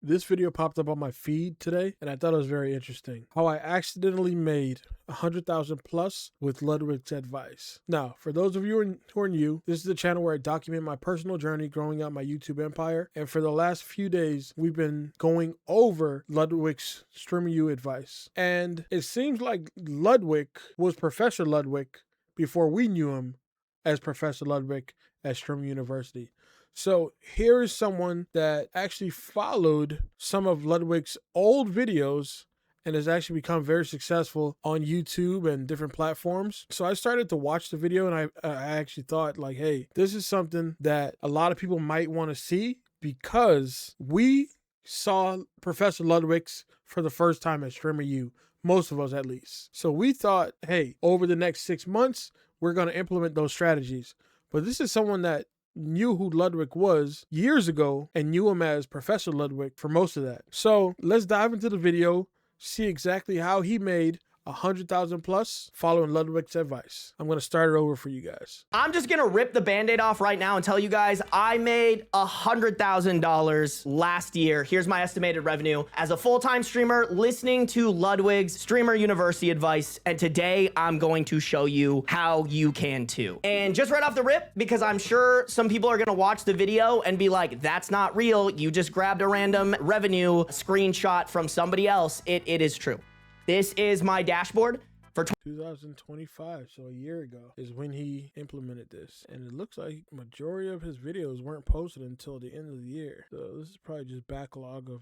This video popped up on my feed today, and I thought it was very interesting. How I accidentally made 100,000 plus with Ludwig's advice. Now, for those of you who are new, this is the channel where I document my personal journey growing out my YouTube empire. And for the last few days, we've been going over Ludwig's Streamer U advice. And it seems like Ludwig was Professor Ludwig before we knew him as Professor Ludwig at Streamer University. So here is someone that actually followed some of Ludwig's old videos and has actually become very successful on YouTube and different platforms. So I started to watch the video, and I actually thought, like, hey, this is something that a lot of people might want to see, because we saw Professor Ludwig's for the first time at Streamer U, most of us at least. So we thought, hey, over the next 6 months, we're going to implement those strategies. But this is someone that knew who Ludwig was years ago and knew him as Professor Ludwig for most of that. So let's dive into the video, see exactly how he made 100,000 plus following Ludwig's advice. I'm going to start it over for you guys. I'm just going to rip the band-aid off right now and tell you guys I made $100,000 last year. Here's my estimated revenue as a full-time streamer listening to Ludwig's Streamer University advice. And today I'm going to show you how you can too. And just right off the rip, because I'm sure some people are going to watch the video and be like, that's not real. You just grabbed a random revenue screenshot from somebody else. It is true. This is my dashboard for 2025, so a year ago is when he implemented this, and it looks like majority of his videos weren't posted until the end of the year. So this is probably just backlog of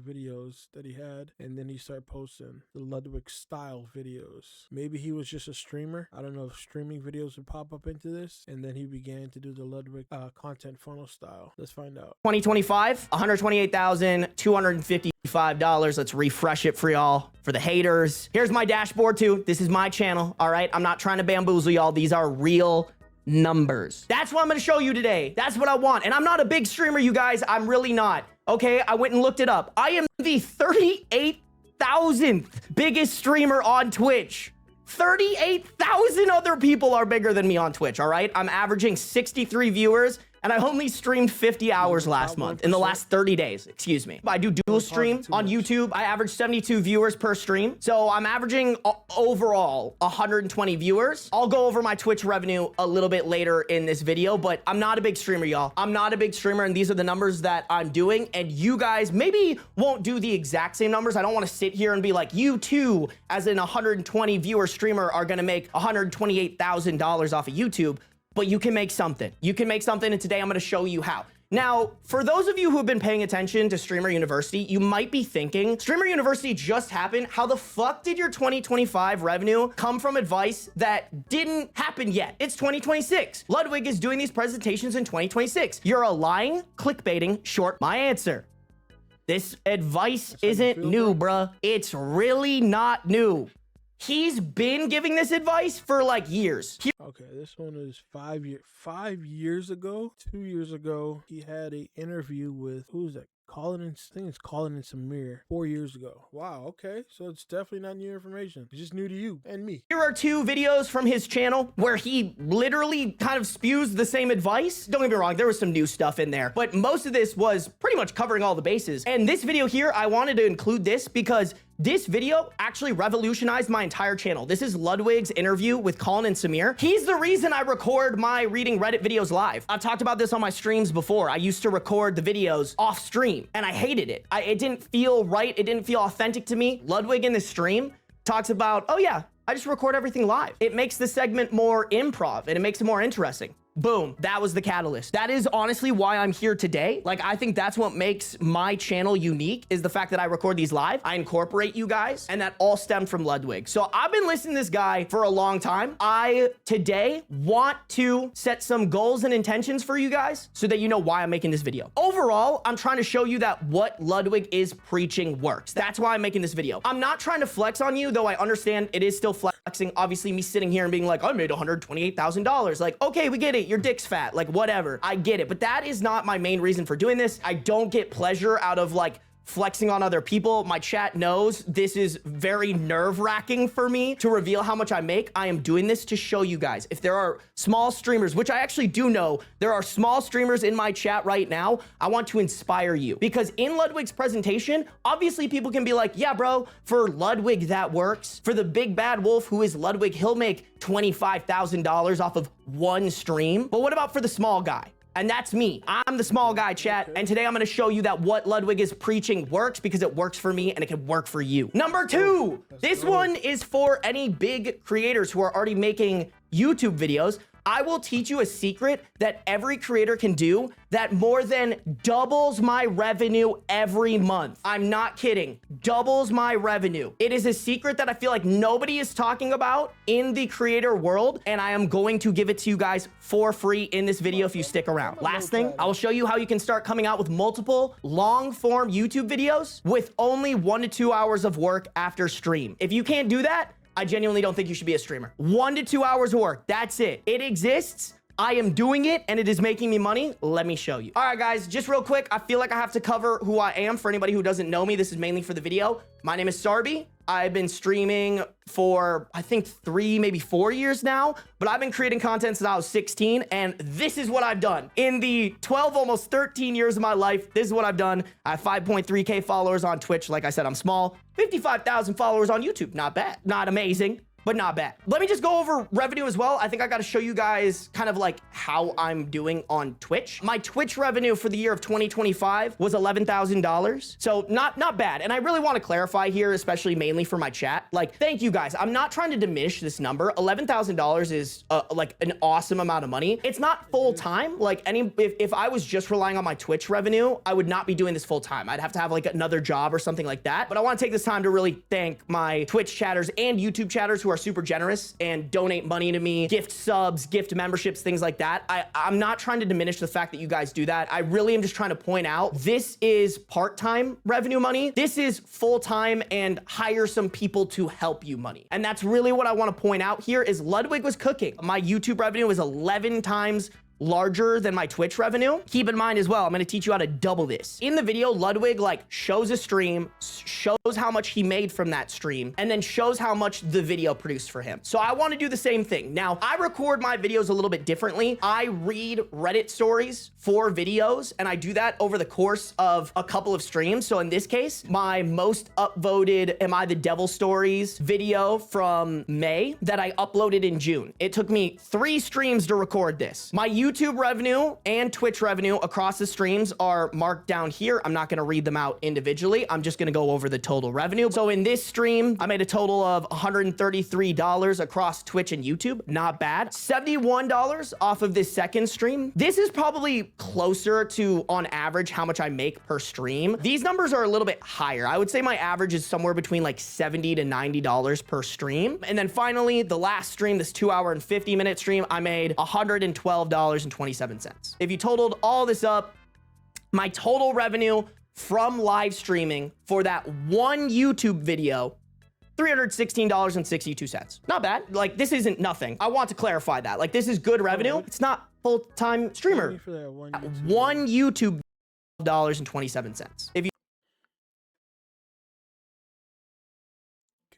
videos that he had, and then he started posting the Ludwig style videos. Maybe he was just a streamer. I don't know if streaming videos would pop up into this, and then he began to do the Ludwig content funnel style. Let's find out. 2025, $128,255. Let's refresh it for y'all. For the haters, here's my dashboard too. This is my channel, all right? I'm not trying to bamboozle y'all. These are real numbers. That's what I'm gonna show you today. That's what I want. And I'm not a big streamer, you guys. I'm really not. Okay, I went and looked it up. I am the 38,000th biggest streamer on Twitch. 38,000 other people are bigger than me on Twitch, all right? I'm averaging 63 viewers, and I only streamed 50 hours last month, in the last 30 days, excuse me. I do dual stream on YouTube. I average 72 viewers per stream. So I'm averaging overall 120 viewers. I'll go over my Twitch revenue a little bit later in this video, but I'm not a big streamer, y'all. I'm not a big streamer, and these are the numbers that I'm doing. And you guys maybe won't do the exact same numbers. I don't want to sit here and be like, you too, as an 120 viewer streamer, are gonna make $128,000 off of YouTube. But you can make something. You can make something, and today I'm gonna show you how. Now, for those of you who have been paying attention to Streamer University, you might be thinking, Streamer University just happened. How the fuck did your 2025 revenue come from advice that didn't happen yet? It's 2026. Ludwig is doing these presentations in 2026. You're a lying, clickbaiting short. My answer. This advice isn't new, bruh. It's really not new. He's been giving this advice for like years. Okay, this one is 5 years ago. 2 years ago, he had an interview with, who's that? I think it's Colin and Samir 4 years ago. Wow, okay. So it's definitely not new information. It's just new to you and me. Here are 2 videos from his channel where he literally kind of spews the same advice. Don't get me wrong, there was some new stuff in there, but most of this was pretty much covering all the bases. And this video here, I wanted to include this because this video actually revolutionized my entire channel. This is Ludwig's interview with Colin and Samir. He's the reason I record my reading Reddit videos live. I've talked about this on my streams before. I used to record the videos off stream, and I hated it. It didn't feel right. It didn't feel authentic to me. Ludwig in the stream talks about, oh yeah, I just record everything live. It makes the segment more improv, and it makes it more interesting. Boom, that was the catalyst. That is honestly why I'm here today. Like, I think that's what makes my channel unique, is the fact that I record these live, I incorporate you guys, and that all stemmed from Ludwig. So I've been listening to this guy for a long time. I today want to set some goals and intentions for you guys so that you know why I'm making this video. Overall, I'm trying to show you that what Ludwig is preaching works. That's why I'm making this video. I'm not trying to flex on you, though I understand it is still flexing. Obviously, me sitting here and being like, I made $128,000. Like, okay, we get it. Your dick's fat, like whatever. I get it, but that is not my main reason for doing this. I don't get pleasure out of like flexing on other people. My chat knows this is very nerve-wracking for me to reveal how much I make. I am doing this to show you guys. If there are small streamers, which I actually do know, there are small streamers in my chat right now, I want to inspire you. Because in Ludwig's presentation, obviously people can be like, yeah, bro, for Ludwig, that works. For the big bad wolf who is Ludwig, he'll make $25,000 off of one stream. But what about for the small guy? And that's me. I'm the small guy, chat. And today I'm gonna show you that what Ludwig is preaching works because it works for me and it can work for you. Number two, this one is for any big creators who are already making YouTube videos. I will teach you a secret that every creator can do that more than doubles my revenue every month. I'm not kidding. Doubles my revenue. It is a secret that I feel like nobody is talking about in the creator world, and I am going to give it to you guys for free in this video if you stick around. Last thing, I will show you how you can start coming out with multiple long-form YouTube videos with only 1 to 2 hours of work after stream. If you can't do that, I genuinely don't think you should be a streamer. 1 to 2 hours of work. That's it. It exists. I am doing it and it is making me money. Let me show you. All right, guys, just real quick. I feel like I have to cover who I am for anybody who doesn't know me. This is mainly for the video. My name is Sarby. I've been streaming for, I think, 3, maybe 4 years now, but I've been creating content since I was 16, and this is what I've done. In the 12, almost 13 years of my life, this is what I've done. I have 5.3K followers on Twitch. Like I said, I'm small. 55,000 followers on YouTube. Not bad. Not amazing, but not bad. Let me just go over revenue as well. I think I got to show you guys kind of like how I'm doing on Twitch. My Twitch revenue for the year of 2025 was $11,000. So not bad. And I really want to clarify here, especially mainly for my chat. Like, thank you guys. I'm not trying to diminish this number. $11,000 is like an awesome amount of money. It's not full time. Like if I was just relying on my Twitch revenue, I would not be doing this full time. I'd have to have like another job or something like that. But I want to take this time to really thank my Twitch chatters and YouTube chatters who are super generous and donate money to me, gift subs, gift memberships, things like that. I'm not trying to diminish the fact that you guys do that. I really am just trying to point out this is part-time revenue money. This is full-time and hire some people to help you money. And that's really what I want to point out here is Ludwig was cooking. My YouTube revenue was 11 times larger than my Twitch revenue. Keep in mind as well, I'm going to teach you how to double this. In the video, Ludwig like shows a stream, shows how much he made from that stream, and then shows how much the video produced for him. So I want to do the same thing. Now, I record my videos a little bit differently. I read Reddit stories for videos, and I do that over the course of a couple of streams. So in this case, my most upvoted Am I the Devil Stories video from May that I uploaded in June. It took me 3 streams to record this. My YouTube revenue and Twitch revenue across the streams are marked down here. I'm not going to read them out individually. I'm just going to go over the total revenue. So in this stream, I made a total of $133 across Twitch and YouTube. Not bad. $71 off of this second stream. This is probably closer to, on average, how much I make per stream. These numbers are a little bit higher. I would say my average is somewhere between like $70 to $90 per stream. And then finally, the last stream, this 2 hour and 50-minute stream, I made $112.27. If you totaled all this up, my total revenue from live streaming for that one YouTube video, $316.62. Not bad. Like, this isn't nothing. I want to clarify that. Like, this is good revenue. It's not full-time streamer. One YouTube $12.27. If you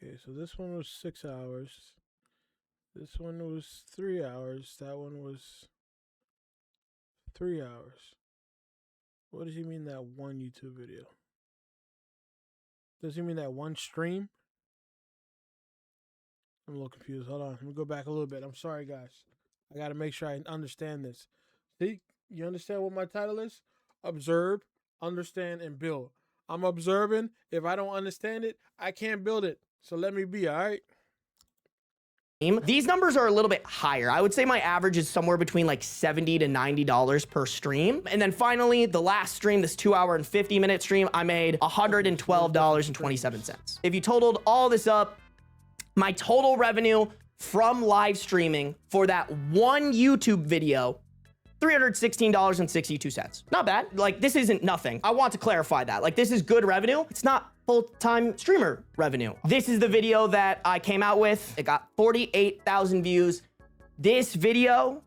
Okay, so this one was 6 hours. This one was 3 hours. That one was 3 hours. What does he mean that one YouTube video? Does he mean that one stream? I'm a little confused. Hold on. Let me go back a little bit. I'm sorry, guys. I got to make sure I understand this. See, you understand what my title is? Observe, understand, and build. I'm observing. If I don't understand it, I can't build it. So let me be, all right? These numbers are a little bit higher. I would say my average is somewhere between like $70 to $90 per stream. And then finally, the last stream, this 2 hour and 50-minute stream, I made $112.27. If you totaled all this up, my total revenue from live streaming for that one YouTube video, $316.62. Not bad. Like, this isn't nothing. I want to clarify that. Like, this is good revenue. It's not full-time streamer revenue. This is the video that I came out with. It got 48,000 views. This video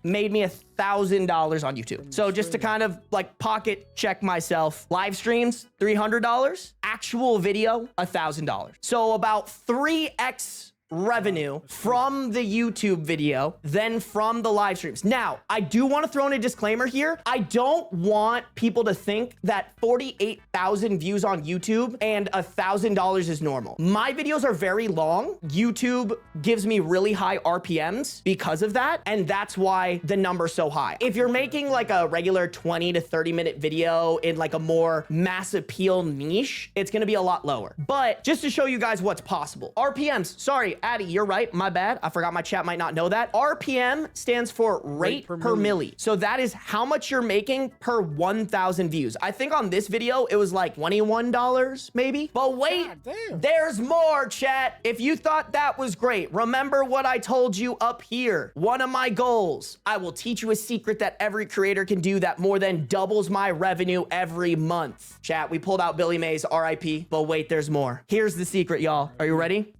made me $1,000 on YouTube. So just to kind of like pocket check myself, live streams, $300, actual video, $1,000. So about 3x revenue from the YouTube video than from the live streams. Now, I do want to throw in a disclaimer here. I don't want people to think that 48,000 views on YouTube and $1,000 is normal. My videos are very long. YouTube gives me really high RPMs because of that, and that's why the number's so high. If you're making like a regular 20 to 30 minute video in like a more mass appeal niche, it's gonna be a lot lower. But just to show you guys what's possible. RPMs, sorry, Addy, you're right, my bad. I forgot my chat might not know that. RPM stands for rate per milli. So that is how much you're making per 1,000 views. I think on this video, it was like $21 maybe. But wait, there's more, chat. If you thought that was great, remember what I told you up here. One of my goals, I will teach you a secret that every creator can do that more than doubles my revenue every month. Chat, we pulled out Billy Mays, RIP, but wait, there's more. Here's the secret, y'all. Are you ready?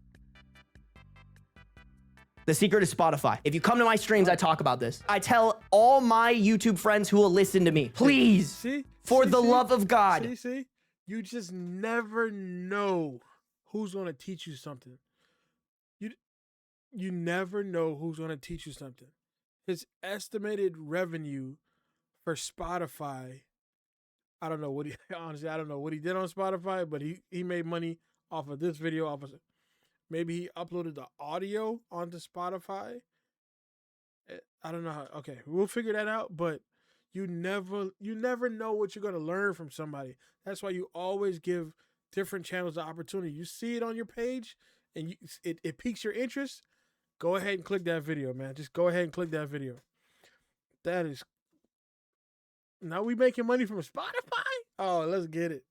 The secret is Spotify. If you come to my streams, I talk about this. I tell all my YouTube friends who will listen to me, please, for the love of God. See, you just never know who's going to teach you something. You never know who's going to teach you something. His estimated revenue for Spotify, I don't know what honestly, I don't know what he did on Spotify, but he made money off of this video, off of maybe he uploaded the audio onto Spotify. I don't know how. Okay, we'll figure that out. But you never know what you're gonna learn from somebody. That's why you always give different channels the opportunity. You see it on your page, and it piques your interest. Go ahead and click that video, man. Just go ahead and click that video. That is. Now we making money from Spotify? Oh, let's get it.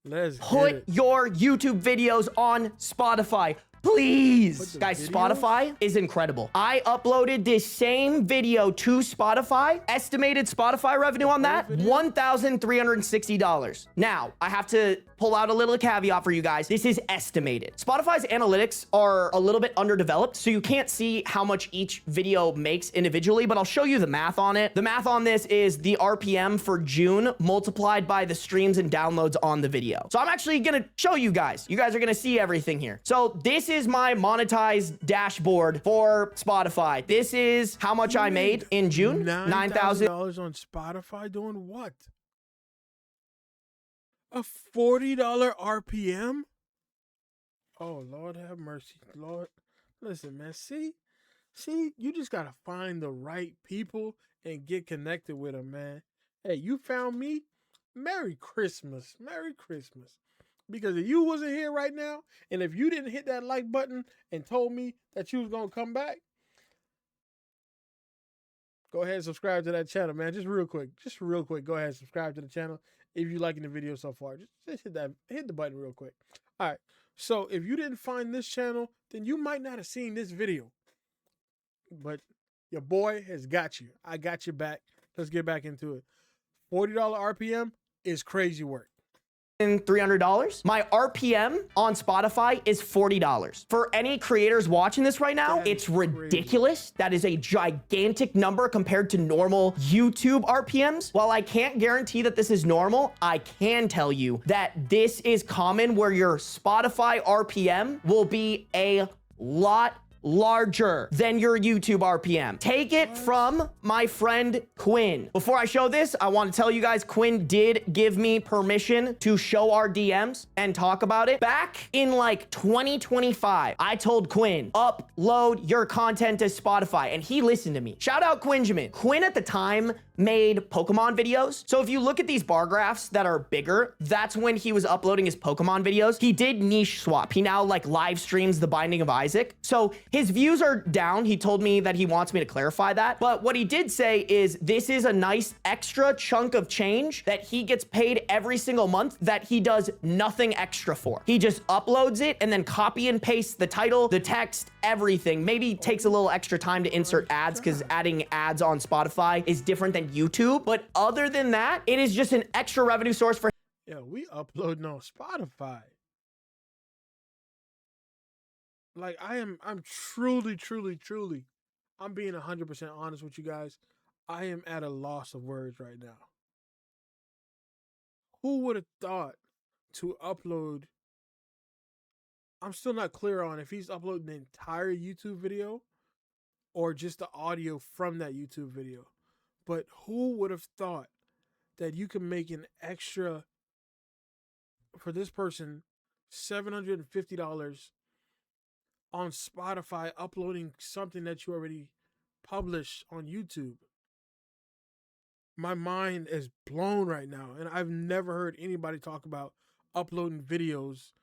Let's put your YouTube videos on Spotify. Please. Guys, Spotify is incredible. I uploaded this same video to Spotify. Estimated Spotify revenue on that, $1,360. Now, I have to pull out a little caveat for you guys. This is estimated. Spotify's analytics are a little bit underdeveloped, so you can't see how much each video makes individually, but I'll show you the math on it. The math on this is the RPM for June multiplied by the streams and downloads on the video. So I'm actually gonna show you guys. You guys are gonna see everything here. So this is my monetized dashboard for Spotify. This is how much I made in June. $9,000 on Spotify doing what? A $40 RPM? Oh, Lord have mercy. Lord, listen, man. See, you just gotta find the right people and get connected with them, man. Hey, you found me? Merry Christmas. Merry Christmas. Because if you wasn't here right now, and if you didn't hit that like button and told me that you was going to come back, go ahead and subscribe to that channel, man. Just real quick, go ahead and subscribe to the channel if you're liking the video so far. Just hit the button real quick. All right, so if you didn't find this channel, then you might not have seen this video. But your boy has got you. I got your back. Let's get back into it. $40 RPM is crazy work. $300. My RPM on Spotify is $40. For any creators watching this right now, it's ridiculous. That is a gigantic number compared to normal YouTube RPMs. While I can't guarantee that this is normal, I can tell you that this is common where your Spotify RPM will be a lot larger than your YouTube RPM. Take it from my friend Quinn. Before I show this, I want to tell you guys, Quinn did give me permission to show our DMs and talk about it. Back in like 2025, I told Quinn, upload your content to Spotify, and he listened to me. Shout out Quinjamin. Quinn at the time made Pokemon videos. So if you look at these bar graphs that are bigger, that's when he was uploading his Pokemon videos. He did niche swap. He now like live streams The Binding of Isaac. So his views are down. He told me that he wants me to clarify that. But what he did say is this is a nice extra chunk of change that he gets paid every single month that he does nothing extra for. He just uploads it and then copy and paste the title, the text, everything. Maybe takes a little extra time to insert ads because adding ads on Spotify is different than YouTube. But other than that, it is just an extra revenue source for. Yeah, we uploading on Spotify. Like I'm truly I'm being 100% honest with you guys. I am at a loss of words right now. Who would have thought to upload? I'm still not clear on if he's uploading the entire YouTube video or just the audio from that YouTube video. But who would have thought that you can make an extra, for this person, $750 on Spotify uploading something that you already published on YouTube? My mind is blown right now, and I've never heard anybody talk about uploading videos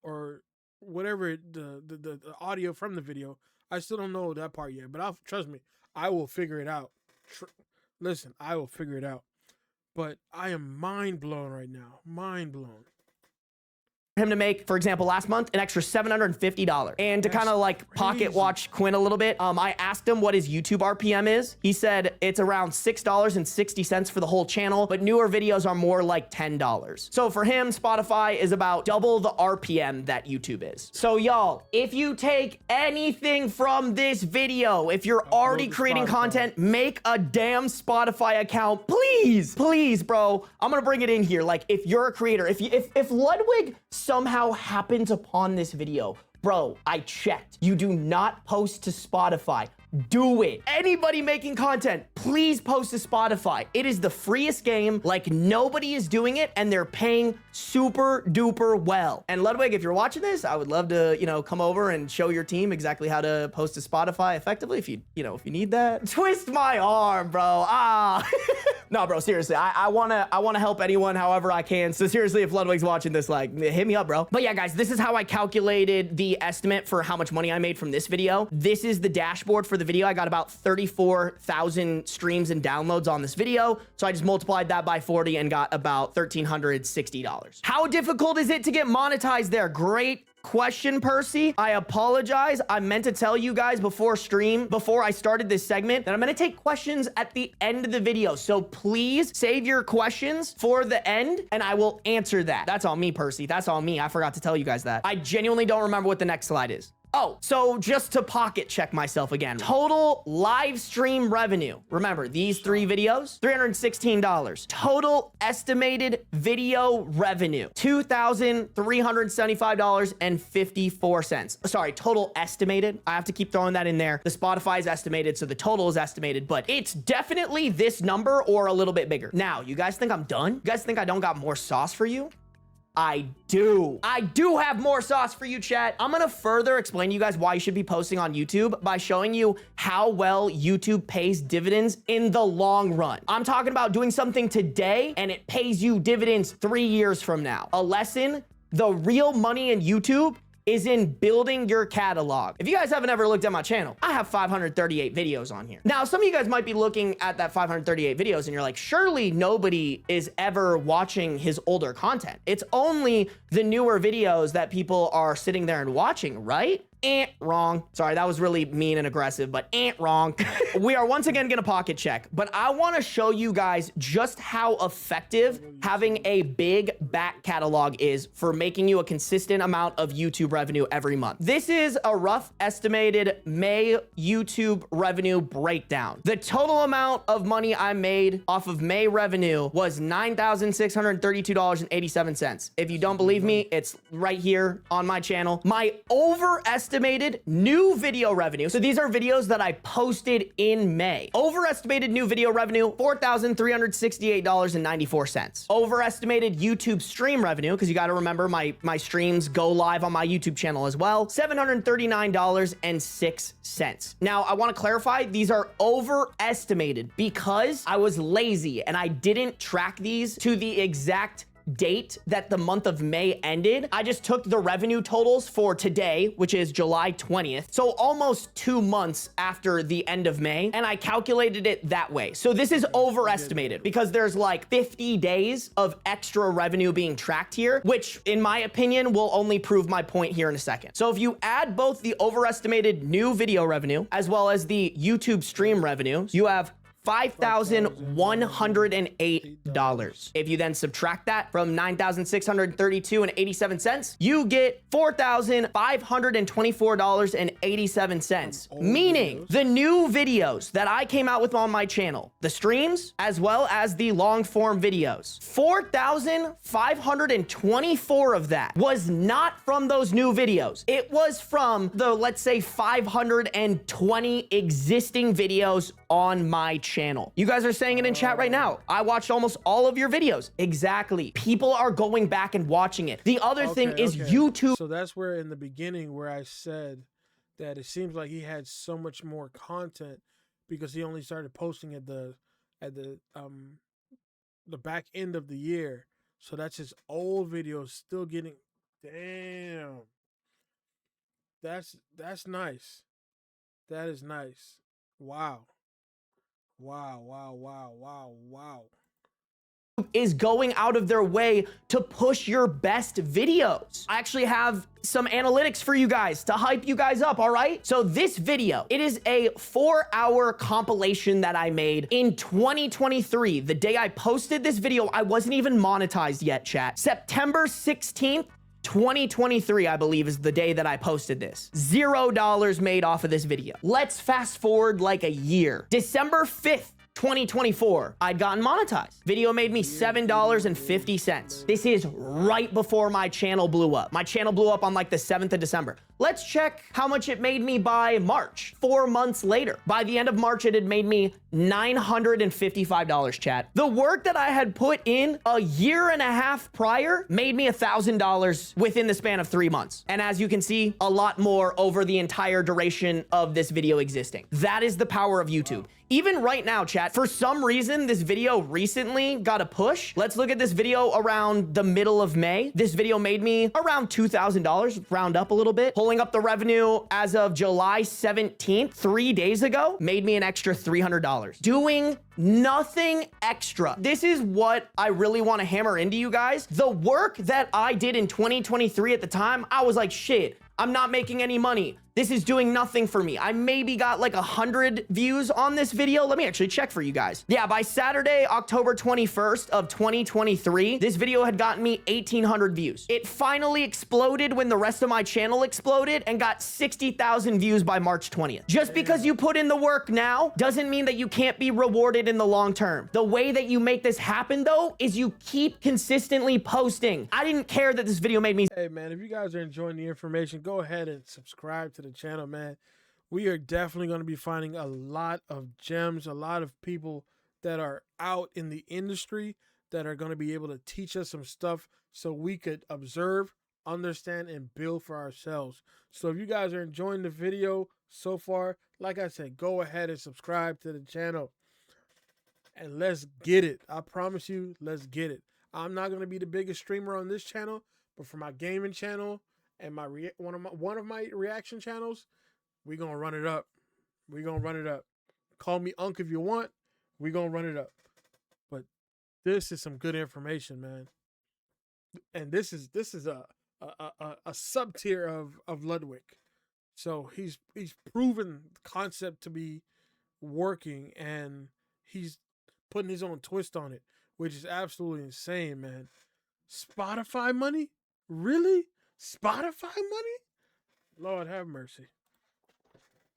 or whatever the audio from the video. I still don't know that part yet, but trust me, I will figure it out. Listen, I will figure it out. But I am mind blown right now. Mind blown. Him to make, for example, last month, an extra $750. And to kind of like pocket watch Quinn a little bit, I asked him what his YouTube RPM is. He said it's around $6.60 for the whole channel, but newer videos are more like $10. So for him, Spotify is about double the RPM that YouTube is. So y'all, if you take anything from this video, if you're already creating content, make a damn Spotify account, please, please, bro. I'm gonna bring it in here. Like, if you're a creator, if Ludwig somehow happens upon this video, bro, I checked. You do not post to Spotify. Do it. Anybody making content, please post to Spotify. It is the freest game. Like, nobody is doing it, and they're paying super duper well. And Ludwig, if you're watching this, I would love to, come over and show your team exactly how to post to Spotify effectively if you need that. Twist my arm, bro. No, bro, seriously, I wanna help anyone however I can. So seriously, if Ludwig's watching this, like, hit me up, bro. But yeah, guys, this is how I calculated the estimate for how much money I made from this video. This is the dashboard for the video. I got about 34,000 streams and downloads on this video. So I just multiplied that by 40 and got about $1,360. How difficult is it to get monetized there? Great question, Percy. I apologize. I meant to tell you guys before I started this segment, that I'm going to take questions at the end of the video. So please save your questions for the end and I will answer that. That's on me, Percy. That's on me. I forgot to tell you guys that. I genuinely don't remember what the next slide is. Oh, so just to pocket check myself again, total live stream revenue. Remember, these 3 videos, $316. Total estimated video revenue, $2,375.54. Sorry, total estimated. I have to keep throwing that in there. The Spotify is estimated, so the total is estimated, but it's definitely this number or a little bit bigger. Now, you guys think I'm done? You guys think I don't got more sauce for you? I do have more sauce for you, chat. I'm gonna further explain to you guys why you should be posting on YouTube by showing you how well YouTube pays dividends in the long run. I'm talking about doing something today and it pays you dividends 3 years from now. A lesson, the real money in YouTube is in building your catalog. If you guys haven't ever looked at my channel, I have 538 videos on here. Now, some of you guys might be looking at that 538 videos and you're like, surely nobody is ever watching his older content. It's only the newer videos that people are sitting there and watching, right? Wrong. Sorry, that was really mean and aggressive, but wrong. We are once again gonna pocket check, but I wanna show you guys just how effective having a big back catalog is for making you a consistent amount of YouTube revenue every month. This is a rough estimated May YouTube revenue breakdown. The total amount of money I made off of May revenue was $9,632.87. If you don't believe me, it's right here on my channel. My overestimated new video revenue. So these are videos that I posted in May. Overestimated new video revenue, $4,368.94. Overestimated YouTube stream revenue, because you got to remember my streams go live on my YouTube channel as well, $739.06. Now, I want to clarify, these are overestimated because I was lazy and I didn't track these to the exact date that the month of May ended. I just took the revenue totals for today, which is July 20th. So almost 2 months after the end of May, and I calculated it that way. So this is overestimated because there's like 50 days of extra revenue being tracked here, which in my opinion will only prove my point here in a second. So if you add both the overestimated new video revenue as well as the YouTube stream revenue, you have $5,108. If you then subtract that from $9,632.87, you get $4,524.87. Meaning the new videos that I came out with on my channel, the streams, as well as the long form videos, 4,524 of that was not from those new videos. It was from the, let's say, 520 existing videos on my channel. You guys are saying it in chat right now. I watched almost all of your videos. Exactly. People are going back and watching it. The other thing is YouTube. So that's where in the beginning where I said that it seems like he had so much more content because he only started posting at the back end of the year. So that's his old videos still getting. Damn. That's nice. That is nice. Wow. Wow. Is going out of their way to push your best videos. I actually have some analytics for you guys to hype you guys up, all right? So this video, it is a 4-hour compilation that I made in 2023. The day I posted this video, I wasn't even monetized yet, chat. September 16th, 2023, I believe, is the day that I posted this. $0 made off of this video. Let's fast forward like a year. December 5th, 2024, I'd gotten monetized. Video made me $7.50. This is right before my channel blew up. My channel blew up on like the 7th of December. Let's check how much it made me by March, 4 months later. By the end of March, it had made me $955, chat. The work that I had put in a year and a half prior made me $1,000 within the span of 3 months. And as you can see, a lot more over the entire duration of this video existing. That is the power of YouTube. Even right now, chat, for some reason, this video recently got a push. Let's look at this video around the middle of May. This video made me around $2,000, round up a little bit. Pulling up the revenue as of July 17th, 3 days ago, made me an extra $300. Doing nothing extra. This is what I really want to hammer into you guys. The work that I did in 2023 at the time, I was like, shit, I'm not making any money. This is doing nothing for me. I maybe got like 100 views on this video. Let me actually check for you guys. Yeah, by Saturday, October 21st of 2023, this video had gotten me 1,800 views. It finally exploded when the rest of my channel exploded and got 60,000 views by March 20th. Just because you put in the work now doesn't mean that you can't be rewarded in the long term. The way that you make this happen though, is you keep consistently posting. I didn't care that this video made me. Hey man, if you guys are enjoying the information, go ahead and subscribe to the channel, man. We are definitely going to be finding a lot of gems, a lot of people that are out in the industry that are going to be able to teach us some stuff so we could observe, understand, and build for ourselves. So if you guys are enjoying the video so far, like I said, go ahead and subscribe to the channel and let's get it. I promise you, let's get it. I'm not going to be the biggest streamer on this channel, but for my gaming channel and my one of my reaction channels, we're gonna run it up. We're gonna run it up. Call me Unc if you want. We're gonna run it up. But this is some good information, man. And this is a sub tier of Ludwig. So he's proven the concept to be working, and he's putting his own twist on it, which is absolutely insane, man. Spotify money? Really? Spotify money? Lord have mercy.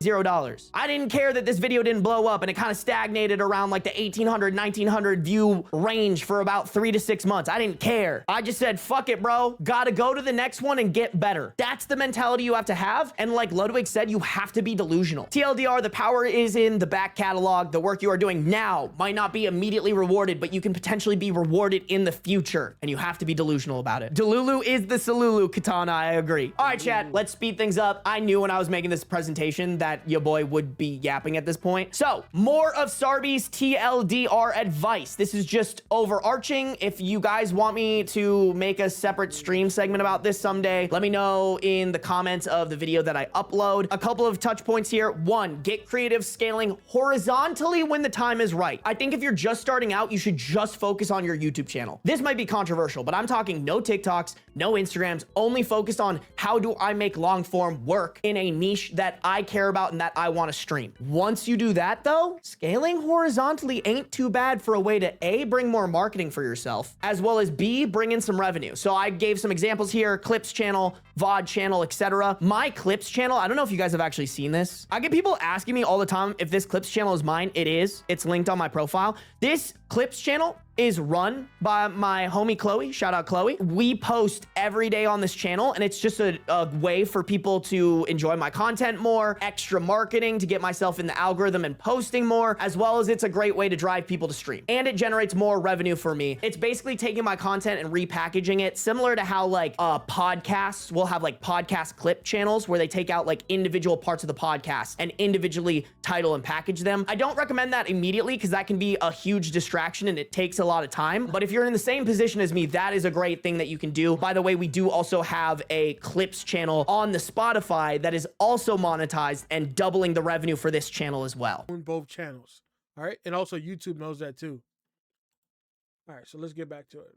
$0. I didn't care that this video didn't blow up and it kind of stagnated around like the 1,800, 1,900 view range for about 3 to 6 months. I didn't care. I just said, fuck it, bro. Gotta go to the next one and get better. That's the mentality you have to have. And like Ludwig said, you have to be delusional. TLDR, the power is in the back catalog. The work you are doing now might not be immediately rewarded, but you can potentially be rewarded in the future. And you have to be delusional about it. Delulu is the Salulu katana. I agree. All right, chat, let's speed things up. I knew when I was making this presentation that your boy would be yapping at this point. So more of Sarby's TLDR advice. This is just overarching. If you guys want me to make a separate stream segment about this someday, let me know in the comments of the video that I upload. A couple of touch points here. 1, get creative scaling horizontally when the time is right. I think if you're just starting out, you should just focus on your YouTube channel. This might be controversial, but I'm talking no TikToks, no Instagrams, only focused on how do I make long form work in a niche that I care about about and that I want to stream. Once you do that though, scaling horizontally ain't too bad for a way to A, bring more marketing for yourself, as well as B, bring in some revenue. So I gave some examples here, clips channel, VOD channel, etc. My clips channel, I don't know if you guys have actually seen this. I get people asking me all the time if this clips channel is mine. It is. It's linked on my profile. This clips channel is run by my homie Chloe. Shout out Chloe. We post every day on this channel, and it's just a way for people to enjoy my content more, extra marketing to get myself in the algorithm and posting more, as well as it's a great way to drive people to stream. And it generates more revenue for me. It's basically taking my content and repackaging it, similar to how like podcasts will have like podcast clip channels where they take out like individual parts of the podcast and individually title and package them. I don't recommend that immediately because that can be a huge distraction and it takes a lot of time. But if you're in the same position as me, that is a great thing that you can do. By the way, we do also have a clips channel on the Spotify that is also monetized and doubling the revenue for this channel as well. On both channels. All right. And also YouTube knows that too. All right. So let's get back to it.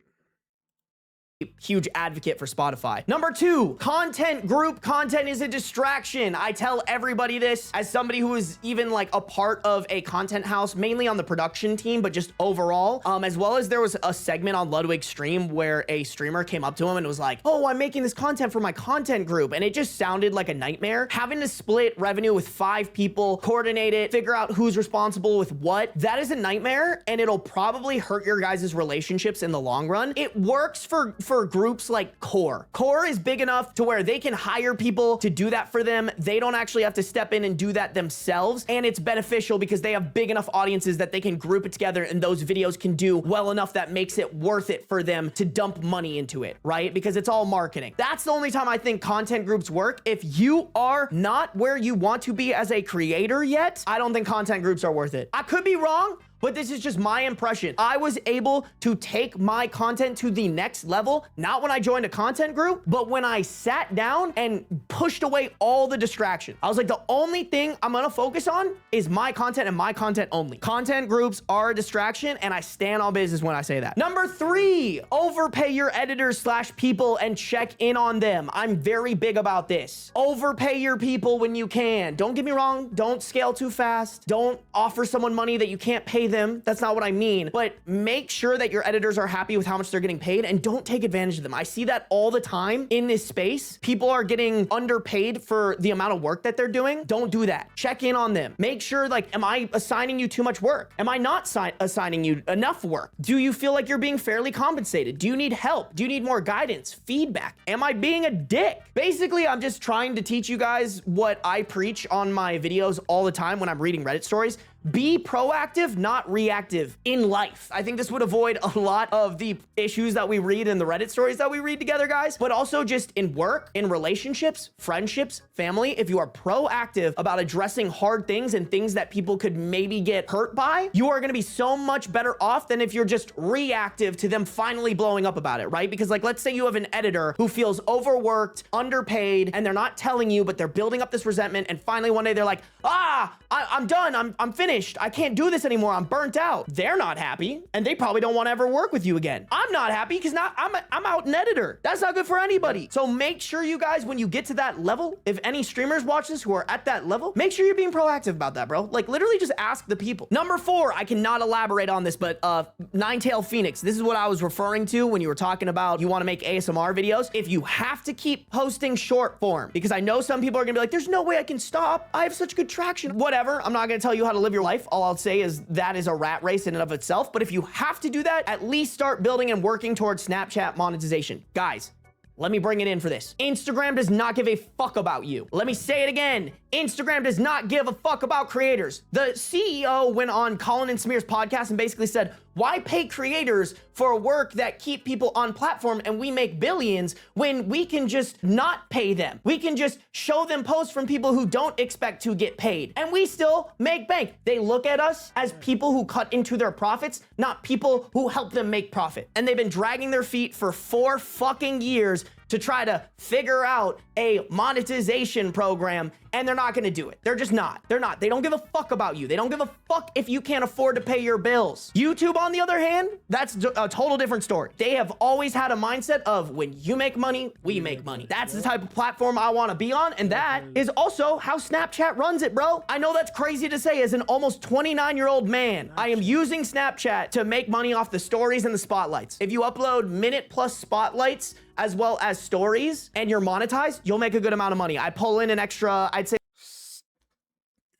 Huge advocate for Spotify. Number 2, content group content is a distraction. I tell everybody this as somebody who is even like a part of a content house, mainly on the production team, but just overall, as well as there was a segment on Ludwig's stream where a streamer came up to him and was like, oh, I'm making this content for my content group. And it just sounded like a nightmare. Having to split revenue with 5 people, coordinate it, figure out who's responsible with what. That is a nightmare and it'll probably hurt your guys' relationships in the long run. It works for groups like Core. Core is big enough to where they can hire people to do that for them. They don't actually have to step in and do that themselves. And it's beneficial because they have big enough audiences that they can group it together and those videos can do well enough that makes it worth it for them to dump money into it, right? Because it's all marketing. That's the only time I think content groups work. If you are not where you want to be as a creator yet, I don't think content groups are worth it. I could be wrong, but this is just my impression. I was able to take my content to the next level, not when I joined a content group, but when I sat down and pushed away all the distraction. I was like, the only thing I'm gonna focus on is my content and my content only. Content groups are a distraction, and I stand on business when I say that. Number 3, overpay your editors / people and check in on them. I'm very big about this. Overpay your people when you can. Don't get me wrong, don't scale too fast. Don't offer someone money that you can't pay them. That's not what I mean, but make sure that your editors are happy with how much they're getting paid and don't take advantage of them. I see that all the time in this space. People are getting underpaid for the amount of work that they're doing. Don't do that. Check in on them. Make sure, like, am I assigning you too much work? Am I not assigning you enough work? Do you feel like you're being fairly compensated? Do you need help? Do you need more guidance, feedback? Am I being a dick? Basically, I'm just trying to teach you guys what I preach on my videos all the time when I'm reading Reddit stories. Be proactive, not reactive in life. I think this would avoid a lot of the issues that we read in the Reddit stories that we read together, guys, but also just in work, in relationships, friendships, family. If you are proactive about addressing hard things and things that people could maybe get hurt by, you are gonna be so much better off than if you're just reactive to them finally blowing up about it, right? Because like, let's say you have an editor who feels overworked, underpaid, and they're not telling you, but they're building up this resentment, and finally one day they're like, I'm done, I'm finished. I can't do this anymore. I'm burnt out. They're not happy, and they probably don't want to ever work with you again. I'm not happy because now I'm out an editor. That's not good for anybody. So make sure you guys, when you get to that level, if any streamers watch this who are at that level, make sure you're being proactive about that, bro. Like literally just ask the people. Number 4, I cannot elaborate on this, but Ninetail Phoenix, this is what I was referring to when you were talking about you want to make ASMR videos. If you have to keep posting short form, because I know some people are gonna be like, there's no way I can stop. I have such good traction. Whatever. I'm not gonna tell you how to live your life. All I'll say is that is a rat race in and of itself. But if you have to do that, at least start building and working towards Snapchat monetization. Guys, let me bring it in for this. Instagram does not give a fuck about you. Let me say it again. Instagram does not give a fuck about creators. The CEO went on Colin and Smear's podcast and basically said, why pay creators for work that keep people on platform and we make billions when we can just not pay them? We can just show them posts from people who don't expect to get paid and we still make bank. They look at us as people who cut into their profits, not people who help them make profit. And they've been dragging their feet for 4 fucking years to try to figure out a monetization program, and they're not gonna do it. They're just not. They're not. They don't give a fuck about you. They don't give a fuck if you can't afford to pay your bills. YouTube, on the other hand, that's a total different story. They have always had a mindset of when you make money, we make money. That's the type of platform I wanna be on, and that is also how Snapchat runs it, bro. I know that's crazy to say as an almost 29-year-old man. I am using Snapchat to make money off the stories and the spotlights. If you upload minute-plus spotlights as well as stories and you're monetized, you'll make a good amount of money. I pull in an extra, I'd say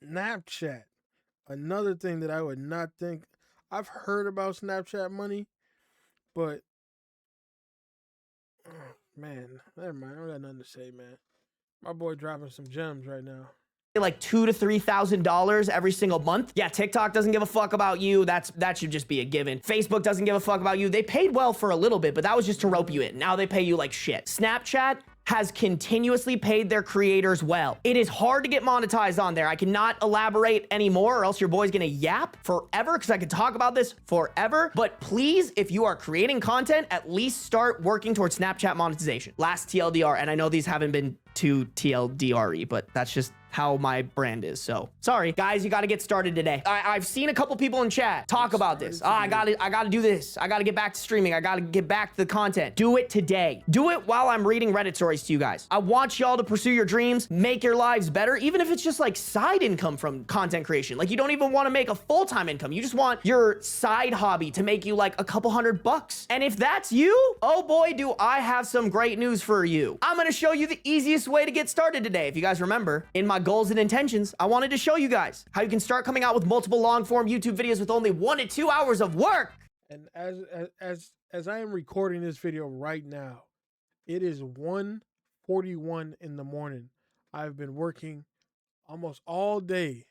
Snapchat. Another thing that I would not think. I've heard about Snapchat money, but man, never mind. I don't got nothing to say, man. My boy dropping some gems right now. like $2,000 to $3,000 every single month. Yeah, TikTok doesn't give a fuck about you. That should just be a given. Facebook doesn't give a fuck about you. They paid well for a little bit, but that was just to rope you in. Now they pay you like shit. Snapchat has continuously paid their creators well. It is hard to get monetized on there. I cannot elaborate anymore or else your boy's gonna yap forever because I could talk about this forever. But please, if you are creating content, at least start working towards Snapchat monetization. Last TLDR, and I know these haven't been too TLDR-y, but that's just how my brand is. So sorry guys, you got to get started today. I've seen a couple people in chat talk about this. I gotta do this. I gotta get back to streaming. I gotta get back to the content. Do it today. Do it while I'm reading Reddit stories to you guys. I want y'all to pursue your dreams, make your lives better, even if it's just like side income from content creation. Like you don't even want to make a full-time income. You just want your side hobby to make you like a couple $100. And if that's you, oh boy, do I have some great news for you. I'm gonna show you the easiest way to get started today. If you guys remember, in my goals and intentions, I wanted to show you guys how you can start coming out with multiple long-form YouTube videos with only 1 to 2 hours of work. And as I am recording this video right now, it is 1:41 in the morning. I've been working almost all day,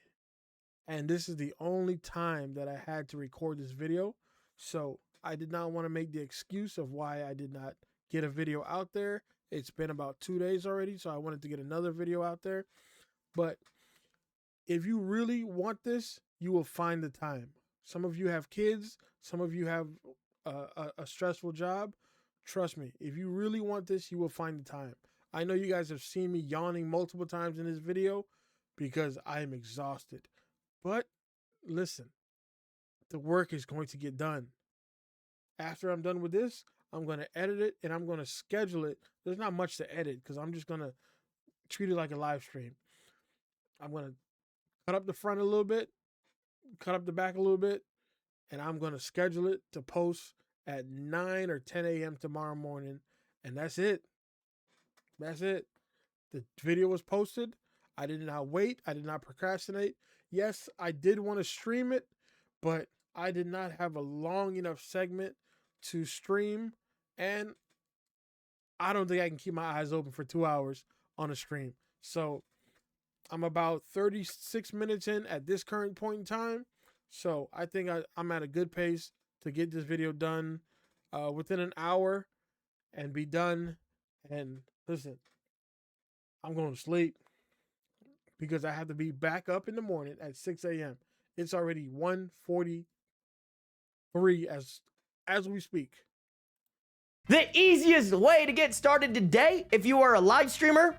and this is the only time that I had to record this video. So I did not want to make the excuse of why I did not get a video out there. It's been about 2 days already, so I wanted to get another video out there. But if you really want this, you will find the time. Some of you have kids. Some of you have a stressful job. Trust me, if you really want this, you will find the time. I know you guys have seen me yawning multiple times in this video because I am exhausted. But listen, the work is going to get done. After I'm done with this, I'm going to edit it and I'm going to schedule it. There's not much to edit because I'm just going to treat it like a live stream. I'm going to cut up the front a little bit, cut up the back a little bit, and I'm going to schedule it to post at 9 or 10 a.m. tomorrow morning. And that's it. That's it. The video was posted. I did not wait. I did not procrastinate. Yes, I did want to stream it, but I did not have a long enough segment to stream. And I don't think I can keep my eyes open for 2 hours on a stream. So I'm about 36 minutes in at this current point in time. So I think I'm at a good pace to get this video done within an hour and be done. And listen, I'm going to sleep because I have to be back up in the morning at 6 a.m. It's already 1:43 as we speak. The easiest way to get started today, if you are a live streamer,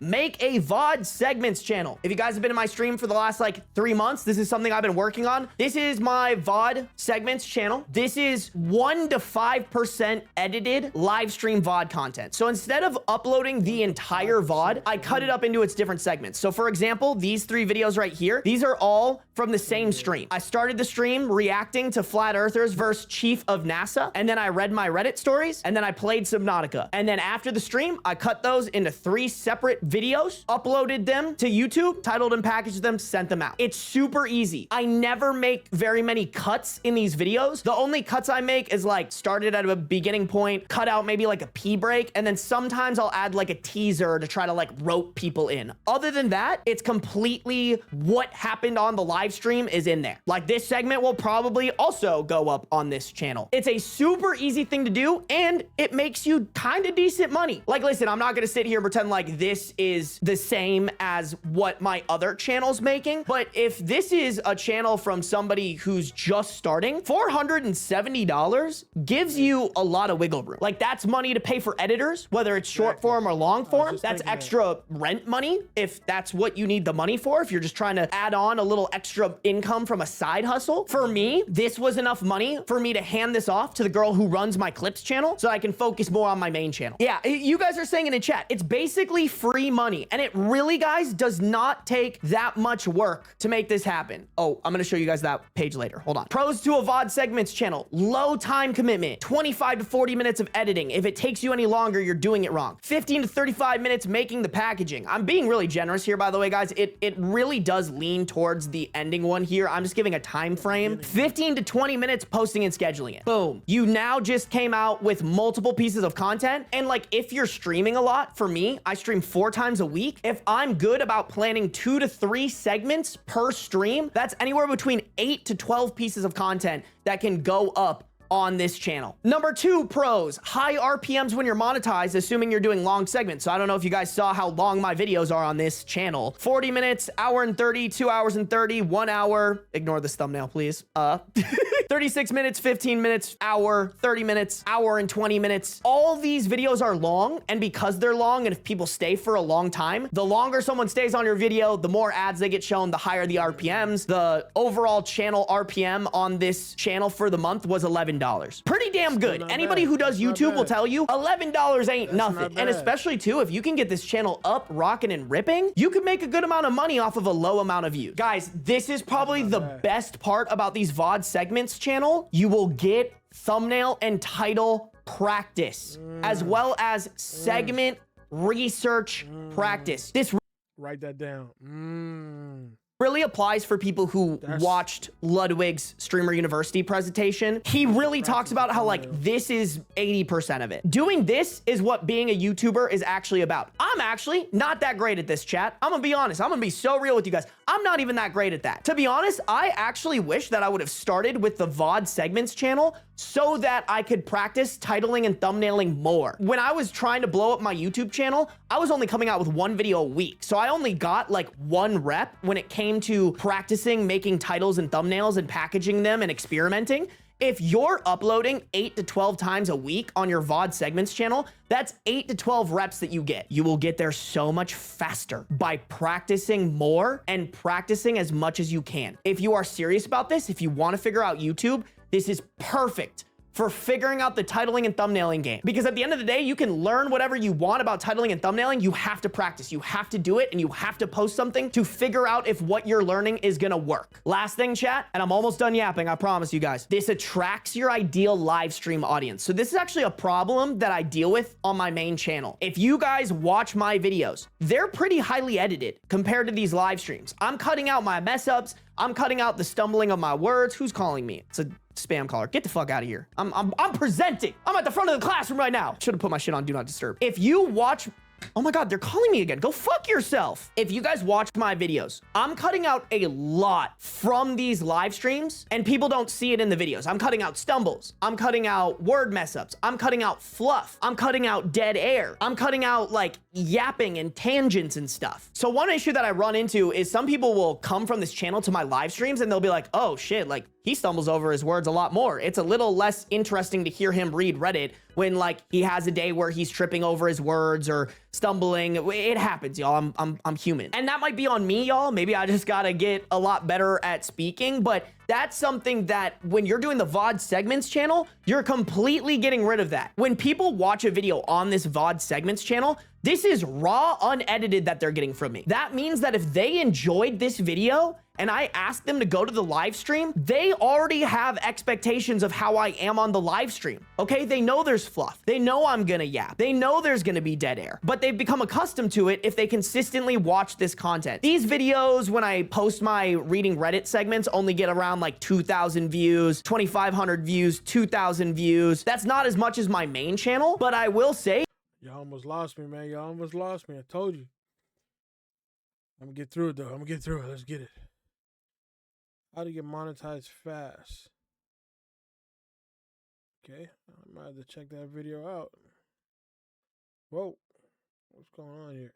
make a VOD segments channel. If you guys have been in my stream for the last like 3 months, this is something I've been working on. This is my VOD segments channel. This is 1 to 5% edited live stream VOD content. So instead of uploading the entire VOD, I cut it up into its different segments. So for example, these 3 videos right here, these are all from the same stream. I started the stream reacting to Flat Earthers versus Chief of NASA, and then I read my Reddit stories, and then I played Subnautica. And then after the stream, I cut those into 3 separate videos, uploaded them to YouTube, titled and packaged them, sent them out. It's super easy. I never make very many cuts in these videos. The only cuts I make is like started at a beginning point, cut out maybe like a pee break, and then sometimes I'll add like a teaser to try to like rope people in. Other than that, it's completely what happened on the live live stream is in there. Like this segment will probably also go up on this channel. It's a super easy thing to do, and it makes you kind of decent money. Like, listen, I'm not gonna sit here and pretend like this is the same as what my other channel's making, but if this is a channel from somebody who's just starting, $470 gives you a lot of wiggle room. Like, that's money to pay for editors, whether it's short form or long form. That's extra rent money if that's what you need the money for, if you're just trying to add on a little extra income from a side hustle. For me, this was enough money for me to hand this off to the girl who runs my clips channel so I can focus more on my main channel. Yeah, you guys are saying in the chat, it's basically free money, and it really, guys, does not take that much work to make this happen. Oh, I'm gonna show you guys that page later. Hold on. Pros to a VOD segments channel: low time commitment, 25 to 40 minutes of editing. If it takes you any longer, you're doing it wrong. 15 to 35 minutes making the packaging. I'm being really generous here, by the way, guys. It really does lean towards the ending one here. I'm just giving a time frame. 15 to 20 minutes posting and scheduling it. Boom. You now just came out with multiple pieces of content. And like, if you're streaming a lot, for me, I stream 4 times a week. If I'm good about planning 2 to 3 segments per stream, that's anywhere between 8 to 12 pieces of content that can go up on this channel. Number 2 pros: high RPMs when you're monetized, assuming you're doing long segments. So I don't know if you guys saw how long my videos are on this channel. 40 minutes, hour and 30, 2 hours and 30, 1 hour. Ignore this thumbnail, please. 36 minutes, 15 minutes, hour, 30 minutes, hour and 20 minutes. All these videos are long, and because they're long, and if people stay for a long time, the longer someone stays on your video, the more ads they get shown, the higher the RPMs. The overall channel RPM on this channel for the month was $11. Pretty damn good. Anybody who does YouTube will tell you $11 ain't nothing. And especially too, if you can get this channel up, rocking and ripping, you can make a good amount of money off of a low amount of views. Guys, this is probably the best part about these VOD segments channel. You will get thumbnail and title practice, as well as segment research practice. This Write that down. really applies for people who watched Ludwig's Streamer University presentation. He really talks about how like this is 80% of it. Doing this is what being a YouTuber is actually about. I'm actually not that great at this, chat. I'm gonna be honest. I'm gonna be so real with you guys. I'm not even that great at that. To be honest, I actually wish that I would have started with the VOD segments channel so that I could practice titling and thumbnailing more. When I was trying to blow up my YouTube channel, I was only coming out with 1 video a week. So I only got like 1 rep when it came to practicing making titles and thumbnails and packaging them and experimenting. If you're uploading 8 to 12 times a week on your VOD segments channel, that's 8 to 12 reps that you get. You will get there so much faster by practicing more and practicing as much as you can. If you are serious about this, if you want to figure out YouTube, this is perfect for figuring out the titling and thumbnailing game. Because at the end of the day, you can learn whatever you want about titling and thumbnailing. You have to practice, you have to do it, and you have to post something to figure out if what you're learning is gonna work. Last thing, chat, and I'm almost done yapping, I promise you guys. This attracts your ideal live stream audience. So this is actually a problem that I deal with on my main channel. If you guys watch my videos, they're pretty highly edited compared to these live streams. I'm cutting out my mess ups, I'm cutting out the stumbling of my words. Who's calling me? It's a spam caller. Get the fuck out of here. I'm presenting. I'm at the front of the classroom right now. Should have put my shit on Do Not Disturb. If you watch... Oh my God, they're calling me again. Go fuck yourself. If you guys watch my videos, I'm cutting out a lot from these live streams and people don't see it in the videos. I'm cutting out stumbles. I'm cutting out word mess ups. I'm cutting out fluff. I'm cutting out dead air. I'm cutting out like yapping and tangents and stuff. So one issue that I run into is some people will come from this channel to my live streams and they'll be like, oh shit, like he stumbles over his words a lot more. It's a little less interesting to hear him read Reddit when like he has a day where he's tripping over his words or stumbling. It happens, y'all. I'm human. And that might be on me, y'all. Maybe I just gotta get a lot better at speaking, but that's something that when you're doing the VOD segments channel, you're completely getting rid of that. When people watch a video on this VOD segments channel, this is raw, unedited that they're getting from me. That means that if they enjoyed this video and I asked them to go to the live stream, they already have expectations of how I am on the live stream. Okay, they know there's fluff. They know I'm gonna yap. They know there's gonna be dead air, but they've become accustomed to it if they consistently watch this content. These videos, when I post my reading Reddit segments, only get around like 2,000 views, 2,500 views, 2,000 views. That's not as much as my main channel, but I will say, y'all almost lost me, man. Y'all almost lost me. I told you. I'm gonna get through it though. I'm gonna get through it. Let's get it. How to get monetized fast. Okay, I might have to check that video out. Whoa, what's going on here?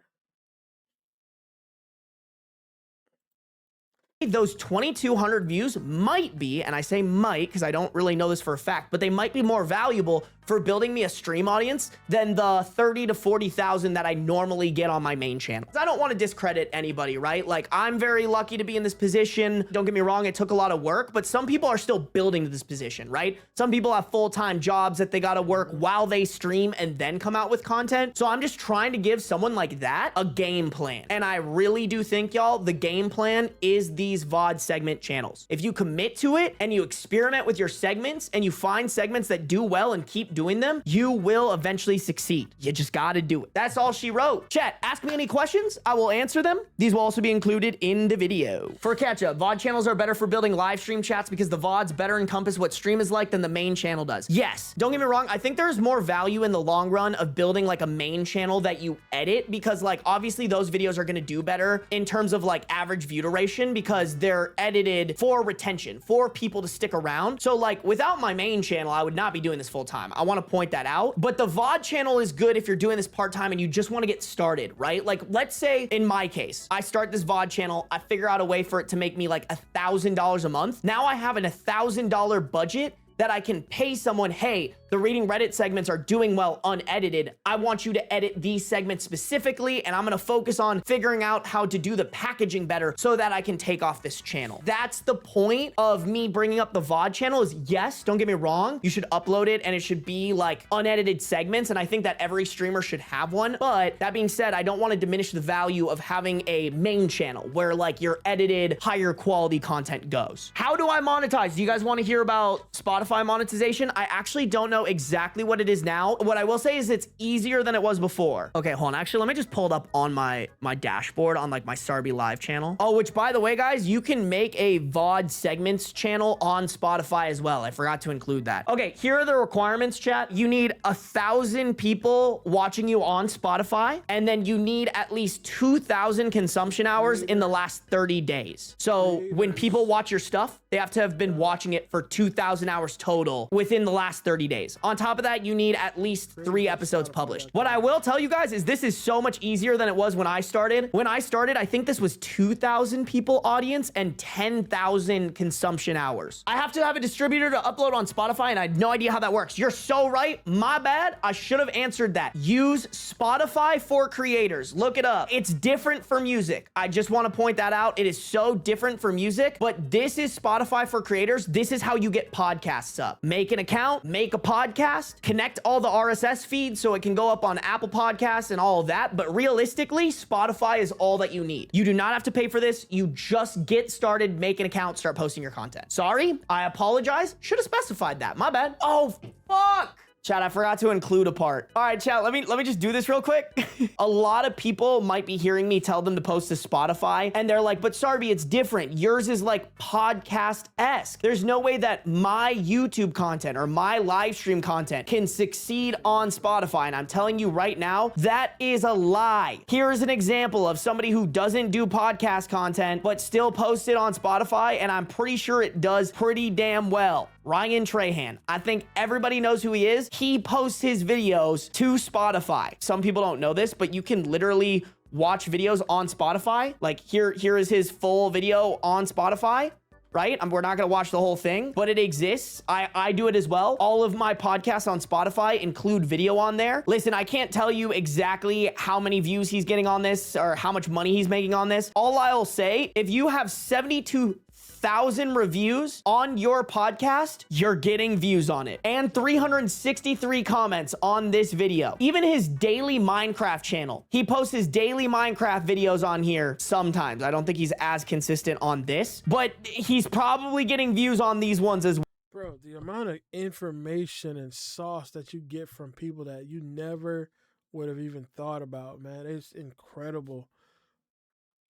Those 2,200 views might be, and I say might because I don't really know this for a fact, but they might be more valuable for building me a stream audience than the 30 to 40,000 that I normally get on my main channel. I don't want to discredit anybody, right? Like, I'm very lucky to be in this position. Don't get me wrong, it took a lot of work, but some people are still building to this position, right? Some people have full-time jobs that they got to work while they stream and then come out with content. So I'm just trying to give someone like that a game plan. And I really do think, y'all, the game plan is these VOD segment channels. If you commit to it and you experiment with your segments and you find segments that do well and keep doing them, you will eventually succeed. You just gotta do it. That's all she wrote. Chat, ask me any questions. I will answer them. These will also be included in the video. For catch-up, VOD channels are better for building live stream chats because the VODs better encompass what stream is like than the main channel does. Yes, don't get me wrong. I think there's more value in the long run of building like a main channel that you edit because like obviously those videos are gonna do better in terms of like average view duration because they're edited for retention, for people to stick around. So like without my main channel, I would not be doing this full time. I want to point that out. But the VOD channel is good if you're doing this part-time and you just want to get started, right? Like let's say in my case, I start this VOD channel, I figure out a way for it to make me like $1,000 a month. Now I have an $1,000 budget that I can pay someone, hey, the reading Reddit segments are doing well unedited. I want you to edit these segments specifically, and I'm gonna focus on figuring out how to do the packaging better so that I can take off this channel. That's the point of me bringing up the VOD channel is yes, don't get me wrong, you should upload it and it should be like unedited segments, and I think that every streamer should have one. But that being said, I don't want to diminish the value of having a main channel where like your edited, higher quality content goes. How do I monetize? Do you guys want to hear about Spotify monetization? I actually don't know exactly what it is now. What I will say is it's easier than it was before. Okay, hold on. Actually, let me just pull it up on my dashboard on like my Sarby Live channel. Oh, which by the way, guys, you can make a VOD segments channel on Spotify as well. I forgot to include that. Okay, here are the requirements, chat. You need 1,000 people watching you on Spotify, and then you need at least 2,000 consumption hours in the last 30 days. So when people watch your stuff, they have to have been watching it for 2,000 hours total within the last 30 days. On top of that, you need at least 3 episodes published. What I will tell you guys is this is so much easier than it was when I started. When I started, I think this was 2,000 people audience and 10,000 consumption hours. I have to have a distributor to upload on Spotify, and I had no idea how that works. You're so right. My bad. I should have answered that. Use Spotify for creators. Look it up. It's different for music. I just want to point that out. It is so different for music, but this is Spotify for creators. This is how you get podcasts up. Make an account, make a podcast, connect all the RSS feeds so it can go up on Apple Podcasts and all of that. But realistically, Spotify is all that you need. You do not have to pay for this. You just get started, make an account, start posting your content. Sorry, I apologize. Should have specified that. My bad. Oh, fuck. Chat, I forgot to include a part. All right, chat, let me just do this real quick. A lot of people might be hearing me tell them to post to Spotify, and they're like, but Sarby, it's different. Yours is like podcast-esque. There's no way that my YouTube content or my live stream content can succeed on Spotify. And I'm telling you right now, that is a lie. Here's an example of somebody who doesn't do podcast content, but still posts it on Spotify, and I'm pretty sure it does pretty damn well. Ryan Trahan. I think everybody knows who he is. He posts his videos to Spotify. Some people don't know this, but you can literally watch videos on Spotify. Like here is his full video on Spotify, right? We're not gonna watch the whole thing, but it exists. I do it as well. All of my podcasts on Spotify include video on there. Listen, I can't tell you exactly how many views he's getting on this or how much money he's making on this. All I'll say, if you have 72,000 reviews on your podcast, you're getting views on it, and 363 comments on this video. Even his daily Minecraft channel, he posts his daily Minecraft videos on here sometimes. I don't think he's as consistent on this, but he's probably getting views on these ones as well. Bro, the amount of information and sauce that you get from people that you never would have even thought about, man, it's incredible.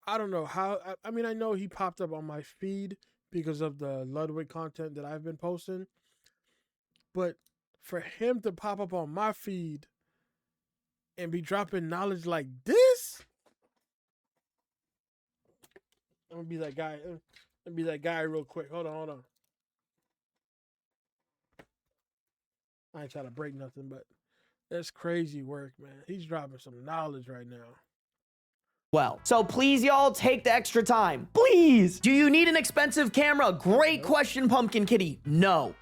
I don't know how. I mean, I know he popped up on my feed because of the Ludwig content that I've been posting. But for him to pop up on my feed and be dropping knowledge like this, I'm going to be that guy. Let me be that guy real quick. Hold on. I ain't trying to break nothing, but that's crazy work, man. He's dropping some knowledge right now. Well, so please, y'all, take the extra time. Please. Do you need an expensive camera? Great question, Pumpkin Kitty. No.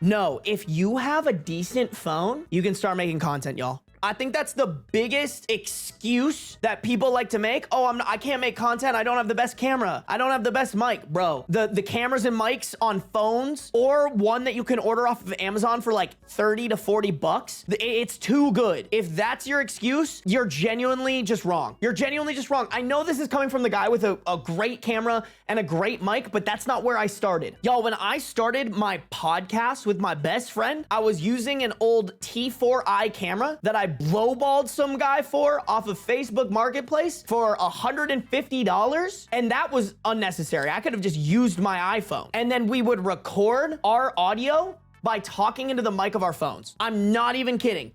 If you have a decent phone, you can start making content, y'all. I think that's the biggest excuse that people like to make. Oh, I can't make content. I don't have the best camera. I don't have the best mic. Bro, the cameras and mics on phones, or one that you can order off of Amazon for like 30 to 40 bucks, it's too good. If that's your excuse, you're genuinely just wrong. You're genuinely just wrong. I know this is coming from the guy with a great camera and a great mic, but that's not where I started. Y'all, when I started my podcast with my best friend, I was using an old T4i camera that I lowballed some guy for off of Facebook Marketplace for $150, and that was unnecessary. I could have just used my iPhone, and then we would record our audio by talking into the mic of our phones. I'm not even kidding.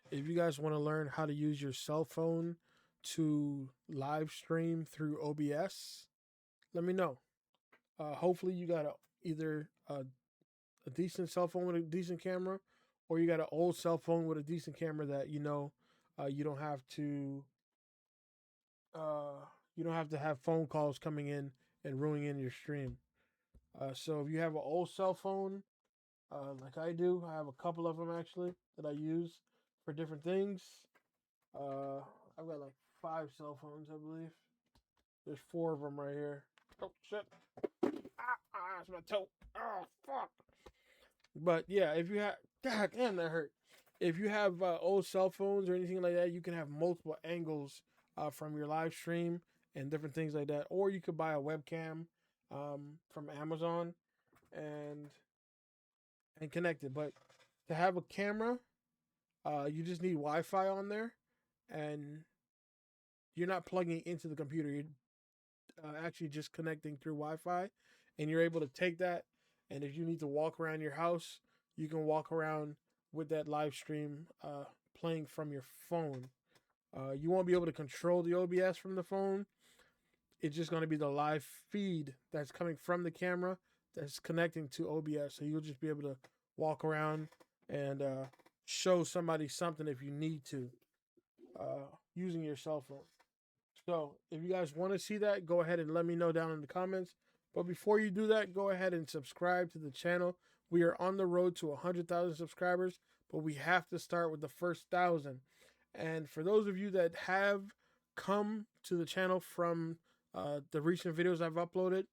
If you guys want to learn how to use your cell phone to live stream through OBS, let me know. Hopefully you got either a decent cell phone with a decent camera, or you got an old cell phone with a decent camera that you don't have to have phone calls coming in and ruining your stream. So if you have an old cell phone, like I do, I have a couple of them actually that I use for different things. I've got like 5 cell phones, I believe. There's 4 of them right here. Oh shit! It's my toe. Oh fuck! But yeah, if you have, God damn, that hurt. If you have old cell phones or anything like that, you can have multiple angles from your live stream and different things like that. Or you could buy a webcam from Amazon and connect it. But to have a camera, you just need Wi-Fi on there, and you're not plugging it into the computer. You're actually just connecting through Wi-Fi, and you're able to take that. And if you need to walk around your house, you can walk around with that live stream playing from your phone. You won't be able to control the OBS from the phone. It's just going to be the live feed that's coming from the camera that's connecting to OBS. So you'll just be able to walk around and show somebody something if you need to using your cell phone. So if you guys want to see that, go ahead and let me know down in the comments. But before you do that, go ahead and subscribe to the channel. We are on the road to 100,000 subscribers, but we have to start with the first 1,000. And for those of you that have come to the channel from the recent videos I've uploaded,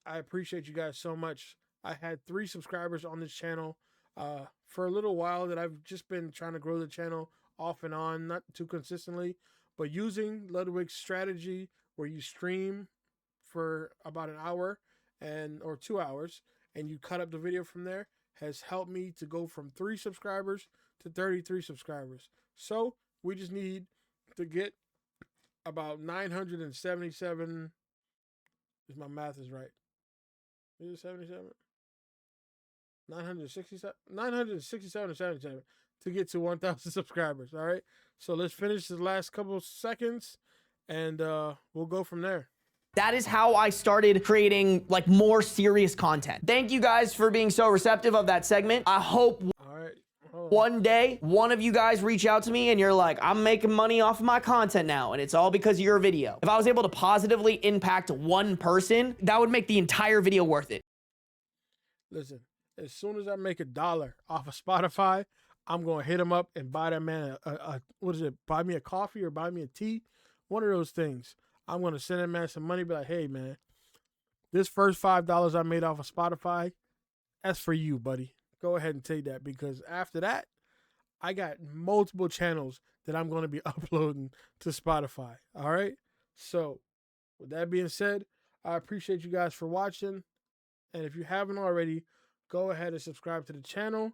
I appreciate you guys so much. I had 3 subscribers on this channel for a little while that I've just been trying to grow the channel off and on, not too consistently, but using Ludwig's strategy where you stream for about an hour or 2 hours, and you cut up the video from there, has helped me to go from 3 subscribers to 33 subscribers. So we just need to get about 977, if my math is right. Is it 77? 967 or 77 to get to 1,000 subscribers. All right. So let's finish the last couple of seconds, and we'll go from there. That is how I started creating like more serious content. Thank you guys for being so receptive of that segment. I hope one day one of you guys reach out to me and you're like, I'm making money off of my content now, and it's all because of your video. If I was able to positively impact one person, that would make the entire video worth it. Listen, as soon as I make $1 off of Spotify, I'm going to hit him up and buy that man buy me a coffee or buy me a tea. One of those things. I'm going to send that man some money, be like, hey, man, this first $5 I made off of Spotify, that's for you, buddy. Go ahead and take that, because after that, I got multiple channels that I'm going to be uploading to Spotify. All right? So with that being said, I appreciate you guys for watching. And if you haven't already, go ahead and subscribe to the channel,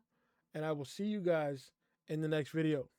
and I will see you guys in the next video.